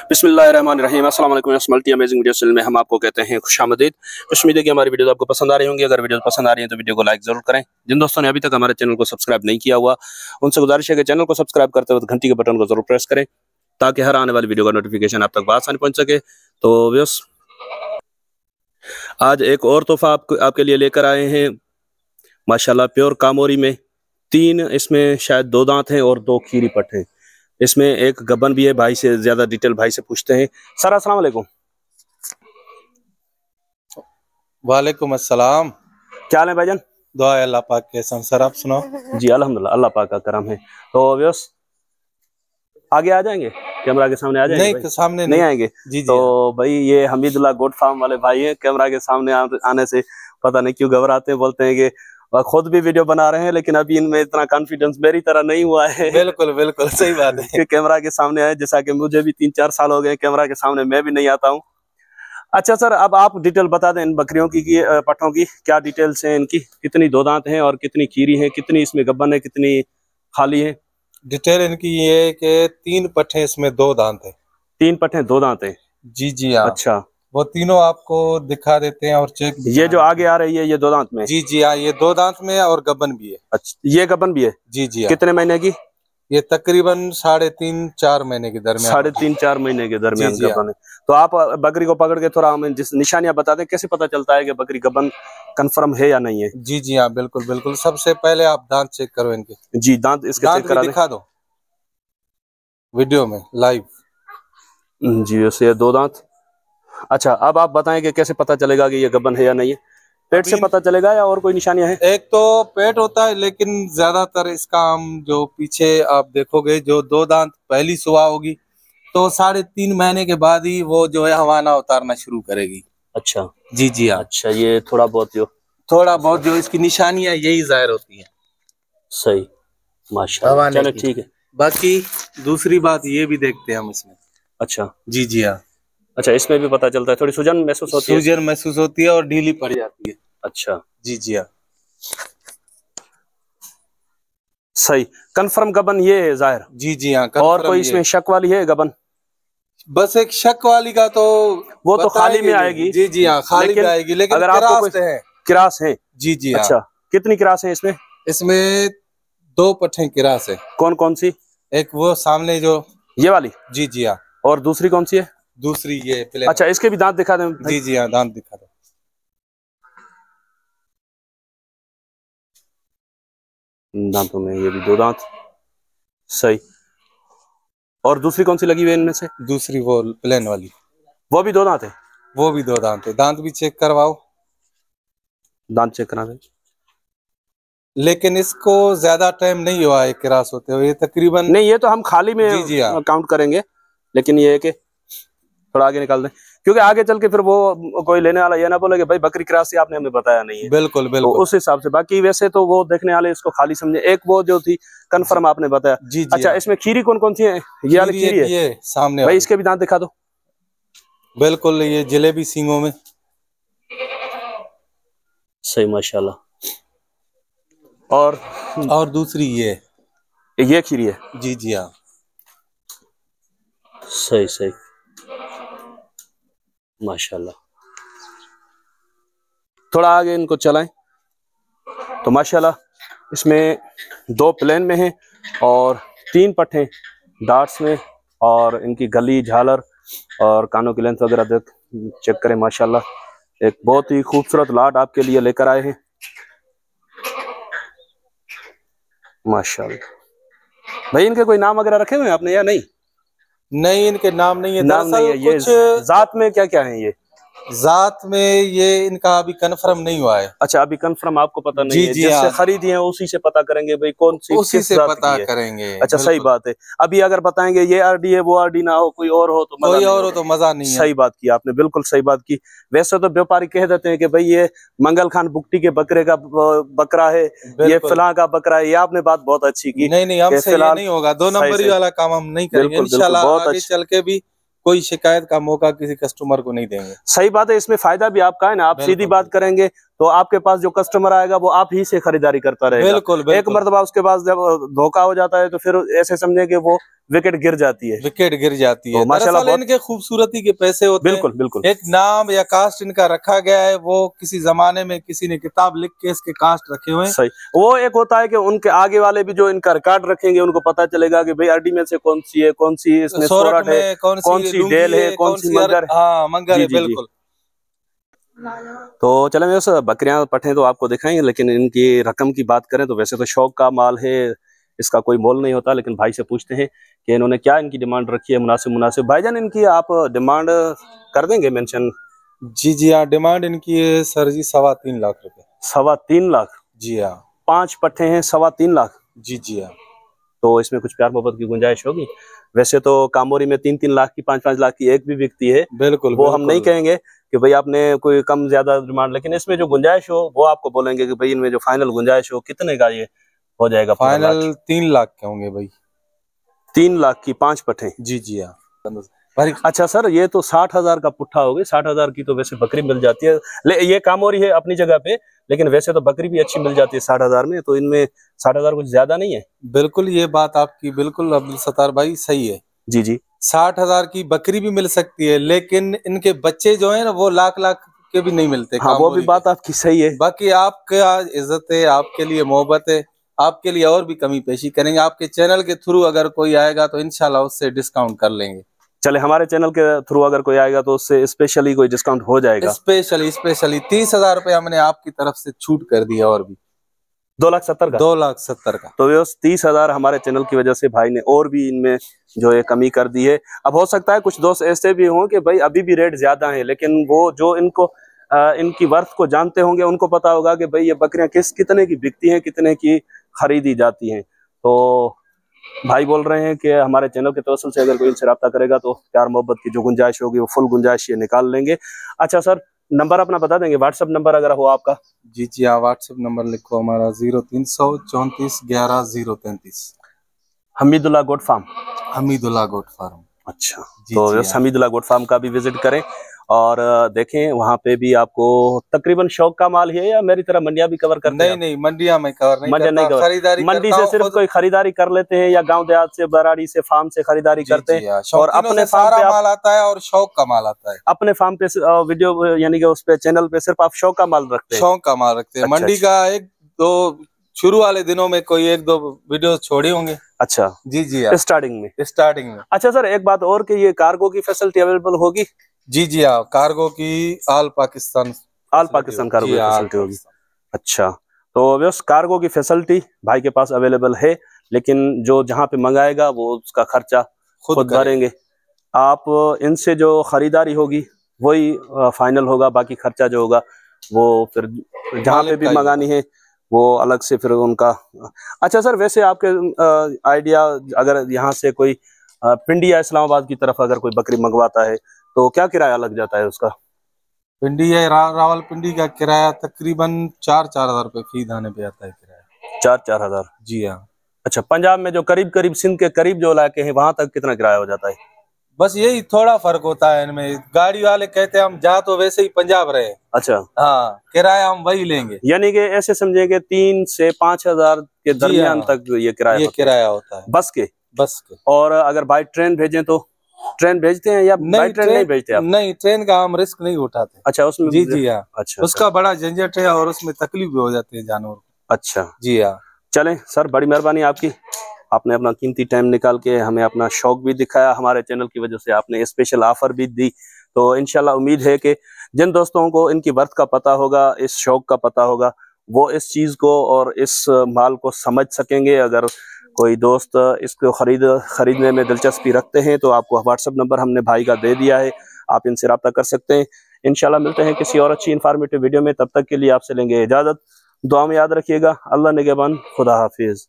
बिस्मिल्लाहिर्रहमानिर्रहीम। अस्सलाम वालेकुम। मल्टी अमेजिंग वीडियो चैनल में हम आपको कहते हैं खुशामदीद। उम्मीद है कि हमारी वीडियो आपको पसंद आ रही होंगी। अगर वीडियो पसंद आ रही है तो वीडियो को लाइक जरूर करें। जिन दोस्तों ने अभी तक हमारे चैनल को सब्सक्राइब नहीं किया हुआ उनसे गुजारिश है कि चैनल को सब्सक्राइब करते वक्त घंटी के बटन को जरूर प्रेस करें ताकि हर आने वाली वीडियो का नोटिफिकेशन आप तक आसानी पहुंच सके। तो व्यूअर्स, आज एक और तोहफा आपके लिए लेकर आए हैं। माशाल्लाह प्योर कामोरी में 3, इसमें शायद 2 दांत हैं और 2 खीरी पट हैं। इसमें एक गबन भी है। भाई से ज्यादा डिटेल भाई से पूछते हैं। सर अस्सलाम वालेकुम। वालेकुम अस्सलाम। क्या हाल है भाईजान? दुआ है अल्लाह पाक के संग। सर आप सुनाओ? जी अल्हम्दुलिल्लाह, अल्लाह पाक का करम है। तो व्यूअर्स, आगे आ जाएंगे, कैमरा के सामने आ जाएंगे? नहीं, सामने नहीं आएंगे। जी। तो भाई ये हमीदुल्लाह गोट फार्म वाले भाई हैं। कैमरा के सामने आने से पता नहीं क्यों घबराते हैं, बोलते हैं कि खुद भी वीडियो बना रहे हैं लेकिन अभी इनमें इतना कॉन्फिडेंस मेरी तरह नहीं हुआ है। बिल्कुल बिल्कुल सही बात है कि कैमरा के सामने आए, जैसा कि मुझे भी 3-4 साल हो गए कैमरा के सामने, मैं भी नहीं आता हूँ। अच्छा सर, अब आप डिटेल बता दें इन बकरियों की पठों की क्या डिटेल्स हैं इनकी? कितनी 2 दांत हैं और कितनी खीरी हैं, कितनी इसमें गब्बन है, कितनी खाली है? डिटेल इनकी ये है कि 3 पट्टे इसमें 2 दांत है। 3 पट्टे 2 दांत है? जी हाँ। अच्छा, वो तीनों आपको दिखा देते हैं और चेक। ये जो आगे आ रही है ये 2 दांत में? जी हाँ, ये 2 दांत में है और गबन भी है। अच्छा, ये गबन भी है? जी हाँ। कितने महीने की? ये तकरीबन 3.5-4 महीने के दरमियान। 3.5-4 महीने के दरमियान जी गबन है। तो आप बकरी को पकड़ के थोड़ा हमें जिस निशानियां बता दें, कैसे पता चलता है कि बकरी गबन कंफर्म है या नहीं है? जी हाँ, बिल्कुल बिल्कुल। सबसे पहले आप दांत चेक करो इनके। जी, दांत इसके चेक करा दिखा दो वीडियो में लाइव। जी, ये 2 दांत। अच्छा, अब आप बताएं कि कैसे पता चलेगा कि ये गबन है या नहीं है? पेट से पता चलेगा या और कोई निशानियां हैं? एक तो पेट होता है, लेकिन ज्यादातर इसका हम जो पीछे आप देखोगे जो 2 दांत पहली सुबह होगी तो 3.5 महीने के बाद ही वो जो है हवाना उतारना शुरू करेगी। अच्छा जी हाँ। अच्छा, ये थोड़ा बहुत जो इसकी निशानियां यही जाहिर होती है। सही, माशाल्लाह। चलो ठीक है। बाकी दूसरी बात ये भी देखते हैं हम इसमें। अच्छा जी हाँ। अच्छा, इसमें भी पता चलता है? थोड़ी सूजन महसूस होती है? सूजन महसूस होती है और ढीली पड़ जाती है। अच्छा जी हाँ। सही, कंफर्म गबन ये है जाहिर? जी हाँ। और कोई इसमें शक वाली है गबन? बस एक शक वाली का तो वो तो खाली में आएगी। जी हाँ, खाली में आएगी, लेकिन अगर आपको कोई किरास है? जी हाँ। अच्छा, कितनी किरास है इसमें? इसमें 2 पट्टे किरास है। कौन कौन सी? एक वो सामने जो ये वाली? जी हाँ। और दूसरी कौन सी है? दूसरी ये प्लेन। अच्छा, इसके भी दांत दिखा दें? जी हाँ, दांत दिखा दो। दांतों में ये भी 2 दांत। सही। और दूसरी कौन सी लगी हुई है इनमें से? दूसरी वो प्लेन वाली, वो भी 2 दांत है? वो भी 2 दांत है। दांत भी चेक करवाओ। दांत चेक करा दें। लेकिन इसको ज्यादा टाइम नहीं हुआ है क्रास होते हुए, तकरीबन। नहीं, ये तो हम खाली में काउंट करेंगे, लेकिन ये है कि थोड़ा आगे निकाल दें, क्योंकि आगे चल के फिर वो कोई लेने वाला ये ना बोले कि भाई बकरी क्रास आपने हमें बताया नहीं है। बिल्कुल बिल्कुल। तो उस हिसाब से बाकी वैसे तो वो देखने वाले इसको खाली समझे। एक वो जो थी कंफर्म आपने बताया। जी अच्छा, इसमें खीरी कौन कौन सी है? ये वाली खीरी है? ये सामने भाई इसके भी दांत दिखा दो। बिल्कुल, ये जलेबी सींगों में। सही, माशाल्लाह। और दूसरी ये खीरी है? जी हाँ। सही, माशाल्लाह। थोड़ा आगे इनको चलाएं। तो माशाल्लाह इसमें 2 प्लेन में हैं और 3 पट्टे डार्ट्स में, और इनकी गली, झालर और कानों की लेंथ वगैरह चेक करें। माशाल्लाह एक बहुत ही खूबसूरत लाट आपके लिए लेकर आए हैं। माशाल्लाह। भाई इनके कोई नाम वगैरह रखे हुए हैं आपने या नहीं? नहीं, इनके नाम नहीं है। नाम नहीं है। ये जात में क्या क्या है? ये जात में ये इनका अभी कंफर्म नहीं हुआ है। अच्छा, अभी कंफर्म आपको पता नहीं है? जिससे खरीदी है उसी से पता करेंगे भाई कौन सी, उसी से पता करेंगे। अच्छा, सही बात है। अभी अगर बताएंगे ये आरडी है, वो आरडी ना हो, कोई और हो तो मजा नहीं है। सही बात की आपने, बिल्कुल सही बात की। वैसे तो व्यापारी कह देते हैं कि भाई ये मंगल खान बुकटी के बकरे का बकरा है, ये फलां का बकरा है। ये आपने बात बहुत अच्छी की। नहीं, हमसे ये नहीं होगा। 2 नंबरी वाला काम हम नहीं करेंगे इंशाल्लाह। आगे चल के भी कोई शिकायत का मौका किसी कस्टमर को नहीं देंगे। सही बात है, इसमें फायदा भी आपका है ना। आप सीधी बात करेंगे तो आपके पास जो कस्टमर आएगा वो आप ही से खरीदारी करता रहेगा। बिल्कुल, एक मर्तबा उसके पास जब धोखा हो जाता है तो फिर ऐसे समझे कि वो विकेट गिर जाती है। विकेट गिर जाती है। तो माशाल्लाह दरअसल इनके खूबसूरती के पैसे होते हैं। बिल्कुल बिल्कुल। एक नाम या कास्ट इनका रखा गया है, वो किसी जमाने में किसी ने किताब लिख के इसके कास्ट रखे हुए हैं। सही। वो एक होता है कि उनके आगे वाले भी जो इनका रिकॉर्ड रखेंगे उनको पता चलेगा कि भाई अर्डी में से कौन सी है, कौन सी इसमें सोरठ है, कौन सी डेल है, कौन सी मंगर है। हाँ, मंगर है, बिल्कुल। तो चले मैं बकरियां पठे तो आपको दिखाएंगे, लेकिन इनकी रकम की बात करें तो वैसे तो शौक का माल है, इसका कोई मोल नहीं होता। लेकिन भाई से पूछते हैं कि इन्होंने क्या इनकी डिमांड रखी है। मुनासिब भाईजान, इनकी आप डिमांड कर देंगे मेंशन? जी हाँ, डिमांड इनकी है सर जी 3.25 लाख रुपए। 3.25 लाख? जी हाँ। 5 पट्टे हैं, 3.25 लाख? जी हाँ। तो इसमें कुछ प्यार मोहब्बत की गुंजाइश होगी? वैसे तो कामोरी में 3-3 लाख की, 5-5 लाख की एक भी बिकती है। बिल्कुल, वो हम नहीं कहेंगे कि भाई आपने कोई कम ज्यादा डिमांड, लेकिन इसमें जो गुंजाइश हो वो आपको बोलेंगे कि भाई इनमें जो फाइनल गुंजाइश हो कितने का ये हो जाएगा? फाइनल 3 लाख के होंगे भाई। 3 लाख की 5 पट्टे? जी हाँ। अच्छा सर, ये तो 60,000 का पुट्ठा हो गई। 60,000 की तो वैसे बकरी मिल जाती है। ये कामोरी है अपनी जगह पे, लेकिन वैसे तो बकरी भी अच्छी मिल जाती है 60,000 में। तो इनमें 60,000 कुछ ज्यादा नहीं है? बिल्कुल, ये बात आपकी बिल्कुल अब्दुल सत्तार भाई सही है। जी। 60,000 की बकरी भी मिल सकती है, लेकिन इनके बच्चे जो है ना वो लाख के भी नहीं मिलते। हाँ, वो भी बात आपकी सही है। बाकी आपके इज्जत है, आपके लिए मोहब्बत है, आपके लिए और भी कमी पेशी करेंगे। आपके चैनल के थ्रू अगर कोई आएगा तो इंशाल्लाह उससे डिस्काउंट कर लेंगे। चले, हमारे चैनल के थ्रू अगर कोई आएगा तो उससे स्पेशली कोई डिस्काउंट हो जाएगा? स्पेशली 30,000 रुपये हमने आपकी तरफ से छूट कर दिया। और भी 2,70,000 का? 2,70,000 का। तो ये 30,000 हमारे चैनल की वजह से भाई ने और भी इनमें जो है कमी कर दी है। अब हो सकता है कुछ दोस्त ऐसे भी हों कि भाई अभी भी रेट ज्यादा है, लेकिन वो जो इनको इनकी वर्थ को जानते होंगे उनको पता होगा कि भाई ये बकरियां कितने की बिकती हैं, कितने की खरीदी जाती हैं। तो भाई बोल रहे हैं कि हमारे चैनल के तवसल से अगर कोई इनसे रब्ता करेगा तो प्यार मोहब्बत की जो गुंजाइश होगी वो फुल गुंजाइश ये निकाल लेंगे। अच्छा सर, नंबर अपना बता देंगे, व्हाट्सएप नंबर अगर हो आपका? जी हाँ, व्हाट्सएप नंबर लिखो हमारा 0300 34 11 033। Hamidullah goat farm? Hamidullah goat farm. अच्छा, तो हमीदुल्लाह गोट फार्म का भी विजिट करें और देखें। वहाँ पे भी आपको तकरीबन शौक का माल है या मेरी तरह मंडियां भी कवर करते हैं? नहीं, मंडियां में कवर नहीं करता। खरीदारी मंडी से सिर्फ कोई खरीदारी कर लेते हैं या गांव देहात से, बराड़ी से, फार्म से खरीदारी करते हैं और अपने फार्म पे माल आता है और शौक का माल आता है। अपने फार्म पे वीडियो यानी कि उस पे चैनल पे सिर्फ आप शौक का माल रखते हैं? शौक का माल रखते हैं। मंडी का 1-2 शुरू वाले दिनों में कोई 1-2 वीडियो छोड़े होंगे। अच्छा जी स्टार्टिंग में? अच्छा सर, एक बात और कि ये कार्गो की फैसिलिटी अवेलेबल होगी? जी हाँ, कार्गो की ऑल पाकिस्तान कार्गो की फैसिलिटी होगी। अच्छा, तो व्यवस्था कार्गो की फैसिलिटी भाई के पास अवेलेबल है, लेकिन जो जहाँ पे मंगाएगा वो उसका खर्चा खुद भरेंगे। आप इनसे जो खरीदारी होगी वही फाइनल होगा, बाकी खर्चा जो होगा वो फिर जहाँ पे भी मंगानी है वो अलग से फिर उनका। अच्छा सर, वैसे आपके आइडिया, अगर यहाँ से कोई पिंडी या इस्लामाबाद की तरफ अगर कोई बकरी मंगवाता है तो क्या किराया लग जाता है उसका? पिंडी या रावलपिंडी का किराया तकरीबन 4-4 हजार रुपए फी दाने पे आता है किराया। 4-4 हजार? जी हाँ। अच्छा, पंजाब में जो करीब सिंध के करीब जो इलाके हैं वहां तक कितना किराया हो जाता है? बस यही थोड़ा फर्क होता है इनमें। गाड़ी वाले कहते हैं हम जा तो वैसे ही पंजाब रहे। अच्छा हाँ, किराया हम वही लेंगे। यानी कि ऐसे समझे कि 3 से 5 हजार के दरमियान तक ये किराया होता है बस के। और अगर बाई ट्रेन भेजें तो ट्रेन भेजते हैं या बाई ट्रेन नहीं भेजते आप? नहीं, ट्रेन का हम रिस्क नहीं उठाते। अच्छा, उसमें जी हाँ। अच्छा, उसका बड़ा झंझट है और उसमें तकलीफ भी हो जाती है जानवर को। अच्छा जी हाँ। चलें सर, बड़ी मेहरबानी आपकी, आपने अपना कीमती टाइम निकाल के हमें अपना शौक भी दिखाया। हमारे चैनल की वजह से आपने स्पेशल ऑफर भी दी। तो इंशाल्लाह उम्मीद है कि जिन दोस्तों को इनकी वर्थ का पता होगा, इस शौक का पता होगा, वो इस चीज़ को और इस माल को समझ सकेंगे। अगर कोई दोस्त इसको खरीदने में दिलचस्पी रखते हैं तो आपको व्हाट्सएप नंबर हमने भाई का दे दिया है, आप इनसे रब्ता कर सकते हैं। इंशाल्लाह मिलते हैं किसी और अच्छी इन्फॉर्मेटिव वीडियो में, तब तक के लिए आपसे लेंगे इजाज़त। दुआ में याद रखिएगा। अल्लाह निगहबान, खुदा हाफिज़।